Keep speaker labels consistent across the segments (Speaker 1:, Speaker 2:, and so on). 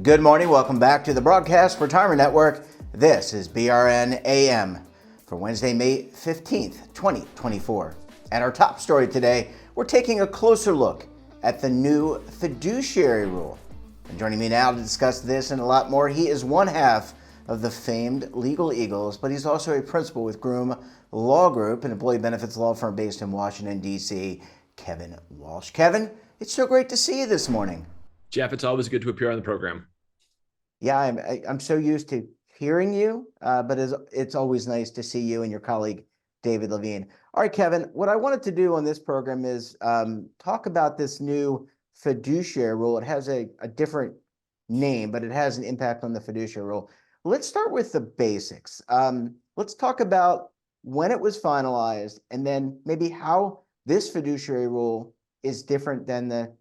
Speaker 1: Good morning. Welcome back to the Broadcast Retirement Network. This is BRN AM for Wednesday, May 15th, 2024. And our top story today, we're taking a closer look at the new fiduciary rule. And joining me now to discuss this and a lot more, he is one half of the famed Legal Eagles, but he's also a principal with Groom Law Group, an employee benefits law firm based in Washington, D.C., Kevin Walsh. Kevin, it's so great to see you this morning.
Speaker 2: Jeff, it's always good to appear on the program.
Speaker 1: Yeah, I'm so used to hearing you, but it's always nice to see you and your colleague, David Levine. All right, Kevin, what I wanted to do on this program is talk about this new fiduciary rule. It has a different name, but it has an impact on the fiduciary rule. Let's start with the basics. Let's talk about when it was finalized and then maybe how this fiduciary rule is different than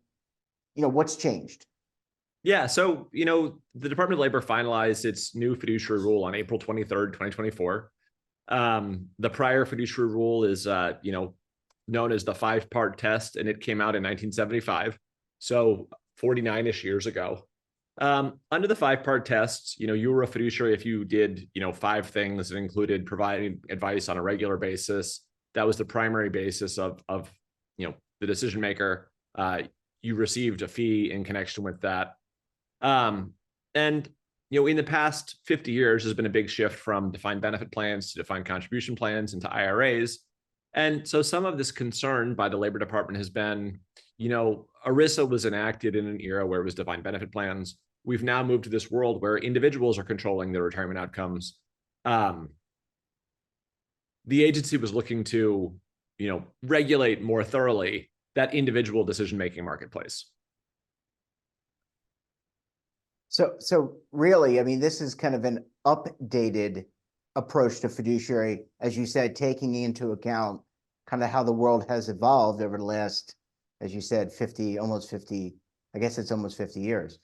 Speaker 1: what's changed.
Speaker 2: Yeah, so, the Department of Labor finalized its new fiduciary rule on April 23rd, 2024. The prior fiduciary rule is, known as the five-part test, and it came out in 1975, so 49-ish years ago. Under the five-part test, you were a fiduciary if you did, five things that included providing advice on a regular basis. That was the primary basis of the decision maker. You received a fee in connection with that. In the past 50 years, there's been a big shift from defined benefit plans to defined contribution plans into IRAs. And so some of this concern by the Labor Department has been, ERISA was enacted in an era where it was defined benefit plans. We've now moved to this world where individuals are controlling their retirement outcomes. The agency was looking to, regulate more thoroughly that individual decision-making marketplace.
Speaker 1: So really, this is kind of an updated approach to fiduciary, as you said, taking into account kind of how the world has evolved over the last, as you said, almost 50 years.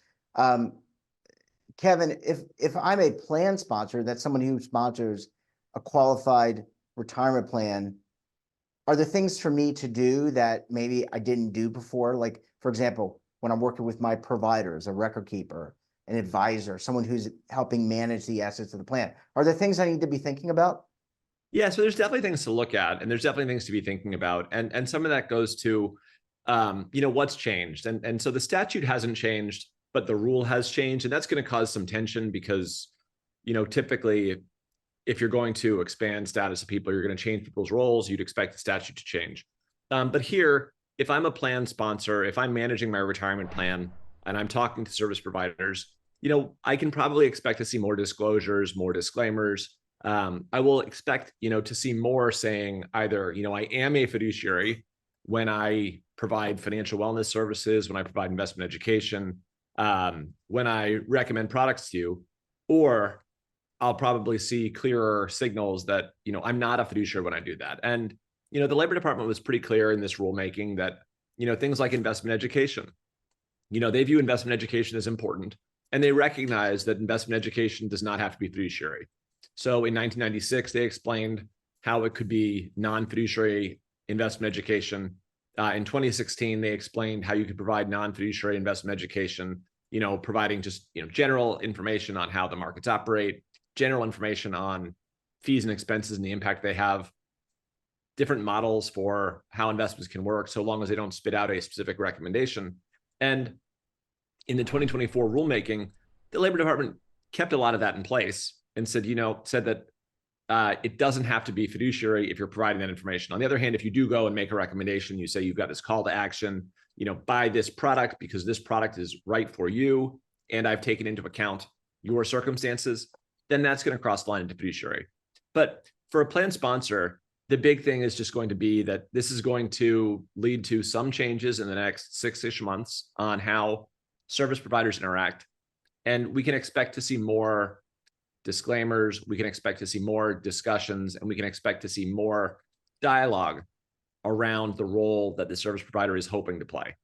Speaker 1: Kevin, if I'm a plan sponsor, that's someone who sponsors a qualified retirement plan, are there things for me to do that maybe I didn't do before? Like, for example, when I'm working with my providers, a record keeper, an advisor, someone who's helping manage the assets of the plan, are there things I need to be thinking about?
Speaker 2: Yeah, so there's definitely things to look at, and there's definitely things to be thinking about. And some of that goes to, what's changed. And so the statute hasn't changed, but the rule has changed. And that's going to cause some tension because, typically, if you're going to expand status of people, you're going to change people's roles. You'd expect the statute to change. But here, if I'm a plan sponsor, if I'm managing my retirement plan and I'm talking to service providers, I can probably expect to see more disclosures, more disclaimers. I will expect, to see more saying either, I am a fiduciary when I provide financial wellness services, when I provide investment education, when I recommend products to you, or I'll probably see clearer signals that, I'm not a fiduciary when I do that. And, the Labor Department was pretty clear in this rulemaking that, things like investment education, they view investment education as important, and they recognize that investment education does not have to be fiduciary. So in 1996, they explained how it could be non-fiduciary investment education. In 2016, they explained how you could provide non-fiduciary investment education, providing just, general information on how the markets operate, general information on fees and expenses and the impact they have, different models for how investments can work, so long as they don't spit out a specific recommendation. And in the 2024 rulemaking, the Labor Department kept a lot of that in place and said that it doesn't have to be fiduciary if you're providing that information. On the other hand, if you do go and make a recommendation, you say you've got this call to action, buy this product because this product is right for you, and I've taken into account your circumstances, then that's going to cross the line into fiduciary. But for a plan sponsor, the big thing is just going to be that this is going to lead to some changes in the next 6-ish months on how service providers interact. And we can expect to see more disclaimers, we can expect to see more discussions, and we can expect to see more dialogue around the role that the service provider is hoping to play.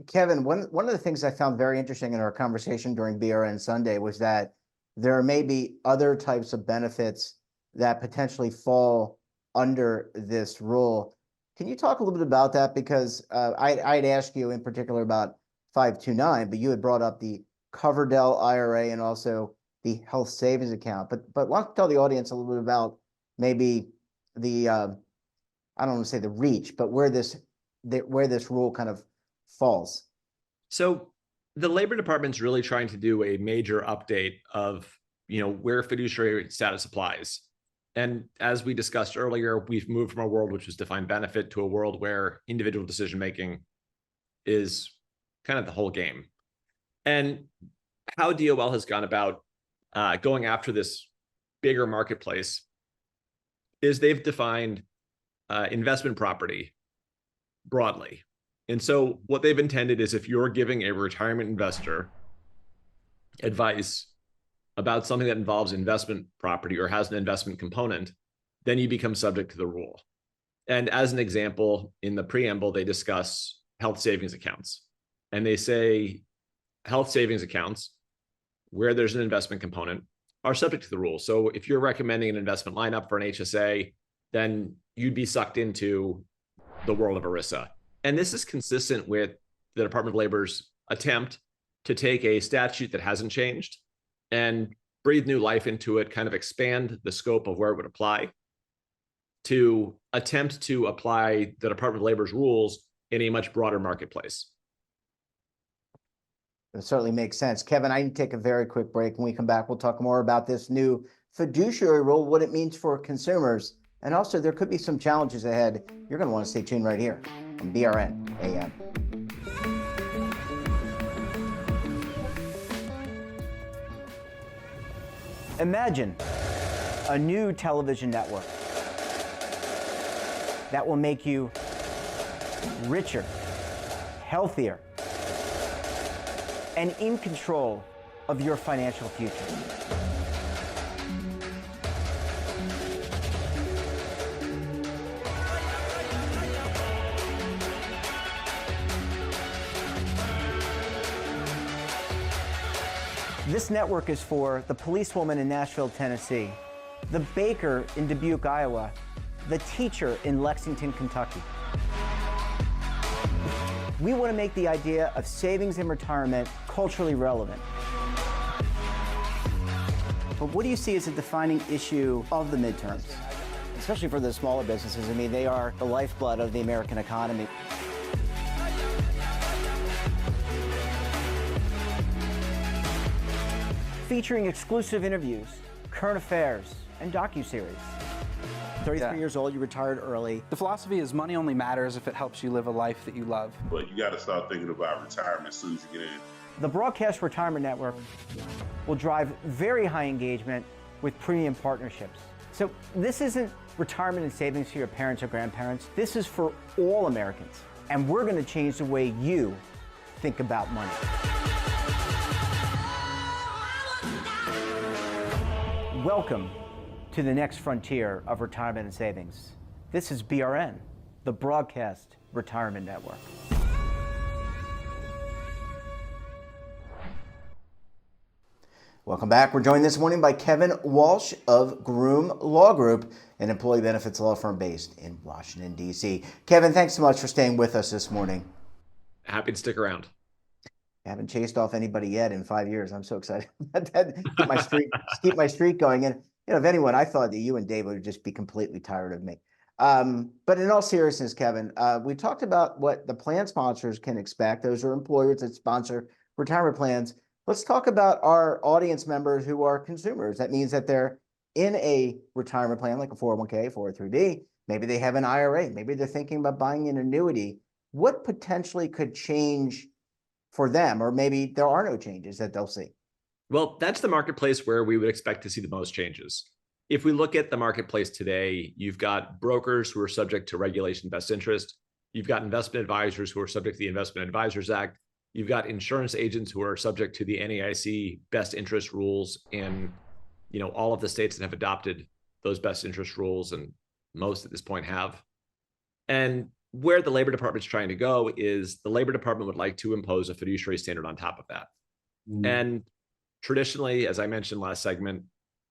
Speaker 1: Kevin, one of the things I found very interesting in our conversation during BRN Sunday was that there may be other types of benefits that potentially fall under this rule. Can you talk a little bit about that? Because I'd ask you in particular about 529, but you had brought up the Coverdell IRA and also the health savings account. But why don't you tell the audience a little bit about maybe the I don't want to say the reach, but where this rule kind of falls.
Speaker 2: So the Labor Department's really trying to do a major update of, where fiduciary status applies. And as we discussed earlier, we've moved from a world which was defined benefit to a world where individual decision-making is kind of the whole game. And how DOL has gone about going after this bigger marketplace is they've defined investment property broadly. And so what they've intended is if you're giving a retirement investor advice about something that involves investment property or has an investment component, then you become subject to the rule. And as an example, in the preamble, they discuss health savings accounts. And they say health savings accounts, where there's an investment component, are subject to the rule. So if you're recommending an investment lineup for an HSA, then you'd be sucked into the world of ERISA. And this is consistent with the Department of Labor's attempt to take a statute that hasn't changed and breathe new life into it, kind of expand the scope of where it would apply, to attempt to apply the Department of Labor's rules in a much broader marketplace.
Speaker 1: It certainly makes sense. Kevin, I need to take a very quick break. When we come back, we'll talk more about this new fiduciary rule, what it means for consumers, and also there could be some challenges ahead. You're going to want to stay tuned right here on BRN AM. Imagine a new television network that will make you richer, healthier, and in control of your financial future. This network is for the policewoman in Nashville, Tennessee, the baker in Dubuque, Iowa, the teacher in Lexington, Kentucky. We want to make the idea of savings and retirement culturally relevant. But what do you see as a defining issue of the midterms, especially for the smaller businesses? I mean, they are the lifeblood of the American economy. Featuring exclusive interviews, current affairs, and docuseries. 33 years old, you retired early.
Speaker 3: The philosophy is money only matters if it helps you live a life that you love.
Speaker 4: But you got to start thinking about retirement as soon as you get in.
Speaker 1: The Broadcast Retirement Network will drive very high engagement with premium partnerships. So this isn't retirement and savings for your parents or grandparents. This is for all Americans. And we're going to change the way you think about money. Welcome to the next frontier of retirement and savings. This is BRN, the Broadcast Retirement Network. Welcome back. We're joined this morning by Kevin Walsh of Groom Law Group, an employee benefits law firm based in Washington, D.C. Kevin, thanks so much for staying with us this morning.
Speaker 2: Happy to stick around.
Speaker 1: I haven't chased off anybody yet in 5 years. I'm so excited about that. Keep my streak going. And if anyone, I thought that you and David would just be completely tired of me. But in all seriousness, Kevin, we talked about what the plan sponsors can expect. Those are employers that sponsor retirement plans. Let's talk about our audience members who are consumers. That means that they're in a retirement plan like a 401k, 403b. Maybe they have an IRA. Maybe they're thinking about buying an annuity. What potentially could change for them, or maybe there are no changes that they'll see?
Speaker 2: Well, that's the marketplace where we would expect to see the most changes. If we look at the marketplace today, you've got brokers who are subject to regulation best interest. You've got investment advisors who are subject to the Investment Advisors Act. You've got insurance agents who are subject to the NAIC best interest rules in, all of the states that have adopted those best interest rules, and most at this point have. And where the Labor Department's trying to go is the Labor Department would like to impose a fiduciary standard on top of that. And traditionally, as I mentioned last segment,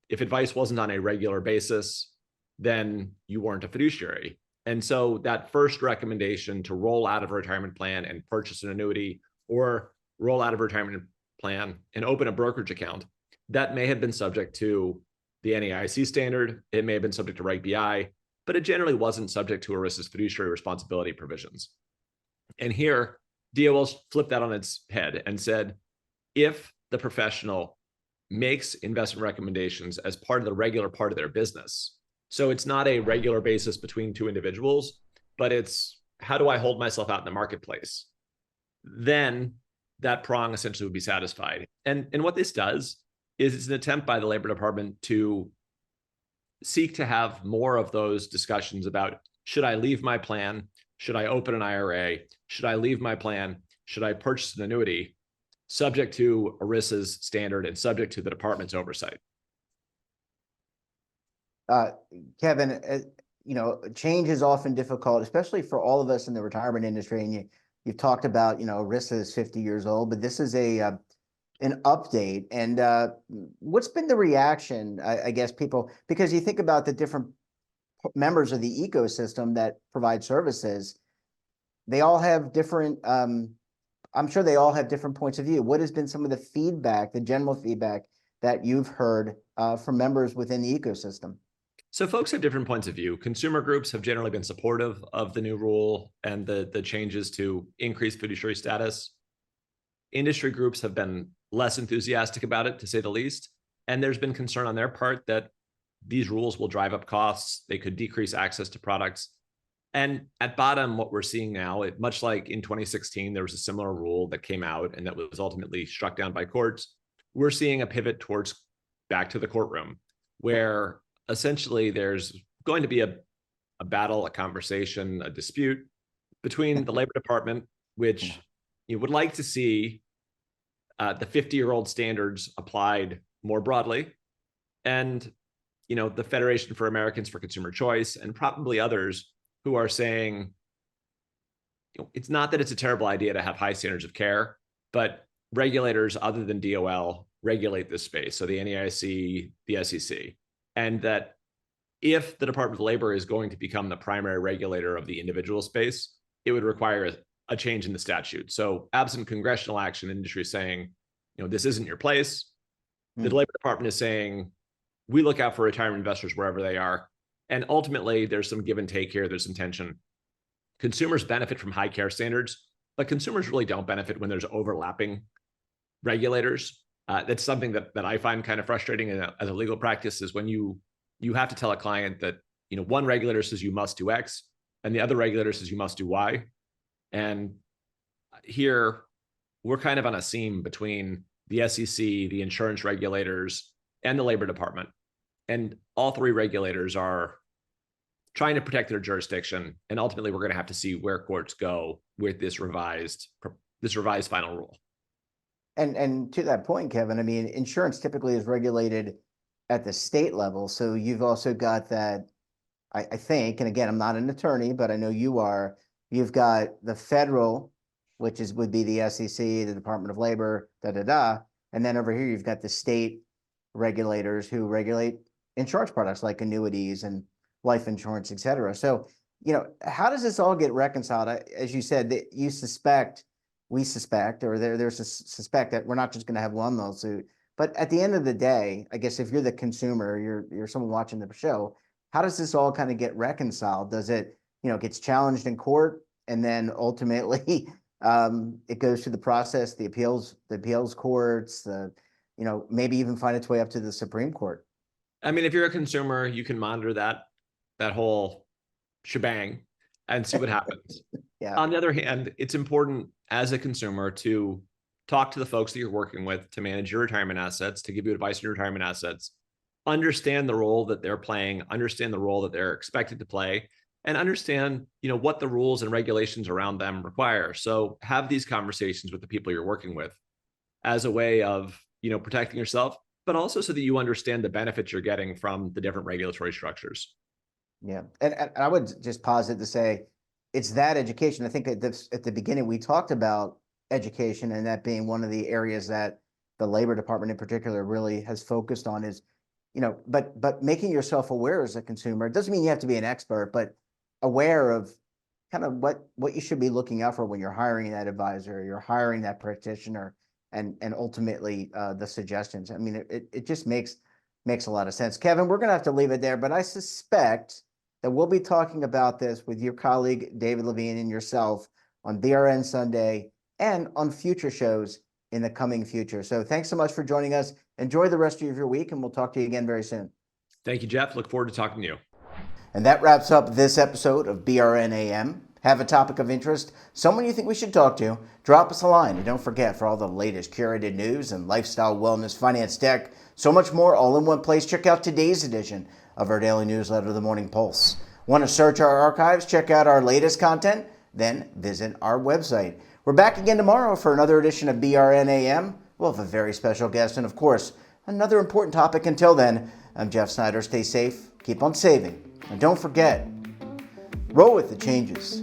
Speaker 2: if advice wasn't on a regular basis, then you weren't a fiduciary. And so that first recommendation to roll out of a retirement plan and purchase an annuity or roll out of a retirement plan and open a brokerage account, that may have been subject to the NAIC standard. It may have been subject to Reg BI, but it generally wasn't subject to ERISA's fiduciary responsibility provisions. And here, DOL flipped that on its head and said, if the professional makes investment recommendations as part of the regular part of their business, so it's not a regular basis between two individuals, but it's how do I hold myself out in the marketplace, then that prong essentially would be satisfied. And what this does is it's an attempt by the Labor Department to seek to have more of those discussions about, should I leave my plan? Should I open an IRA? Should I leave my plan? Should I purchase an annuity? Subject to ERISA's standard and subject to the department's oversight.
Speaker 1: Kevin, change is often difficult, especially for all of us in the retirement industry. And you've talked about, ERISA is 50 years old, but this is an update. And what's been the reaction, I guess, people, because you think about the different members of the ecosystem that provide services, they all have different, I'm sure they all have different points of view. What has been some of the feedback, the general feedback that you've heard from members within the ecosystem?
Speaker 2: So folks have different points of view. Consumer groups have generally been supportive of the new rule and the changes to increase fiduciary status. Industry groups have been less enthusiastic about it, to say the least. And there's been concern on their part that these rules will drive up costs. They could decrease access to products. And at bottom, what we're seeing now, much like in 2016, there was a similar rule that came out and that was ultimately struck down by courts. We're seeing a pivot towards back to the courtroom, where essentially there's going to be a battle, a conversation, a dispute between the Labor Department, which you would like to see the 50-year-old standards applied more broadly, and the Federation for Americans for Consumer Choice, and probably others who are saying, it's not that it's a terrible idea to have high standards of care, but regulators other than DOL regulate this space. So the NAIC, the SEC, and that if the Department of Labor is going to become the primary regulator of the individual space, it would require a change in the statute. So absent congressional action, the industry is saying, this isn't your place. The Labor Department is saying, we look out for retirement investors wherever they are. And ultimately, there's some give and take here. There's some tension. Consumers benefit from high care standards, but consumers really don't benefit when there's overlapping regulators. That's something that I find kind of frustrating as a legal practice, is when you have to tell a client that one regulator says you must do X and the other regulator says you must do Y. And here we're kind of on a seam between the SEC, the insurance regulators, and the Labor Department. And all three regulators are trying to protect their jurisdiction. And ultimately, we're going to have to see where courts go with this revised final rule. And
Speaker 1: to that point, Kevin, I mean, insurance typically is regulated at the state level. So you've also got that, I think, and again, I'm not an attorney, but I know you are, you've got the federal, which would be the SEC, the Department of Labor, and then over here, you've got the state regulators who regulate insurance products like annuities and life insurance, et cetera. So, how does this all get reconciled? As you said, that we suspect, or there's a suspect that we're not just going to have one lawsuit. But at the end of the day, I guess if you're the consumer, you're someone watching the show, how does this all kind of get reconciled? Does it, gets challenged in court, and then ultimately it goes through the process, the appeals courts, maybe even find its way up to the Supreme Court?
Speaker 2: I mean, if you're a consumer, you can monitor that whole shebang and see what happens.
Speaker 1: Yeah.
Speaker 2: On the other hand, it's important as a consumer to talk to the folks that you're working with to manage your retirement assets, to give you advice on your retirement assets, understand the role that they're playing, understand the role that they're expected to play, and understand, what the rules and regulations around them require. So have these conversations with the people you're working with as a way of, protecting yourself, but also so that you understand the benefits you're getting from the different regulatory structures.
Speaker 1: Yeah. And I would just posit to say, it's that education. I think at the beginning, we talked about education, and that being one of the areas that the Labor Department in particular really has focused on is, but making yourself aware as a consumer. It doesn't mean you have to be an expert, but aware of kind of what you should be looking out for when you're hiring that advisor, you're hiring that practitioner, and ultimately the suggestions. I mean, it just makes a lot of sense. Kevin, we're going to have to leave it there, but I suspect that we'll be talking about this with your colleague David Levine and yourself on BRN Sunday and on future shows in the coming future. So thanks so much for joining us. Enjoy the rest of your week, and we'll talk to you again very soon.
Speaker 2: Thank you, Jeff. Look forward to talking to you.
Speaker 1: And that wraps up this episode of BRN AM. Have a topic of interest, someone you think we should talk to, drop us a line. And don't forget, for all the latest curated news and lifestyle, wellness, finance, tech, so much more all in one place, check out today's edition of our daily newsletter, The Morning Pulse. Want to search our archives, check out our latest content? Then visit our website. We're back again tomorrow for another edition of BRN AM. We'll have a very special guest and, of course, another important topic. Until then, I'm Jeff Snyder. Stay safe, keep on saving, and don't forget, roll with the changes.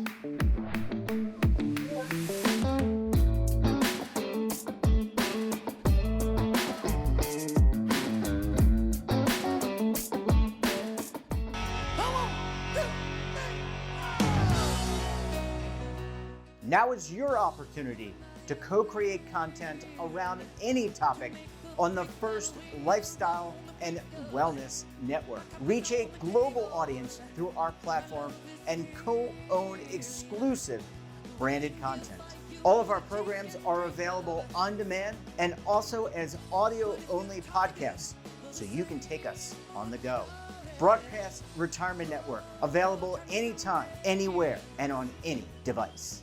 Speaker 1: Now is your opportunity to co-create content around any topic on the First Lifestyle and Wellness Network. Reach a global audience through our platform and co-own exclusive branded content. All of our programs are available on demand and also as audio-only podcasts, so you can take us on the go. Broadcast Retirement Network, available anytime, anywhere, and on any device.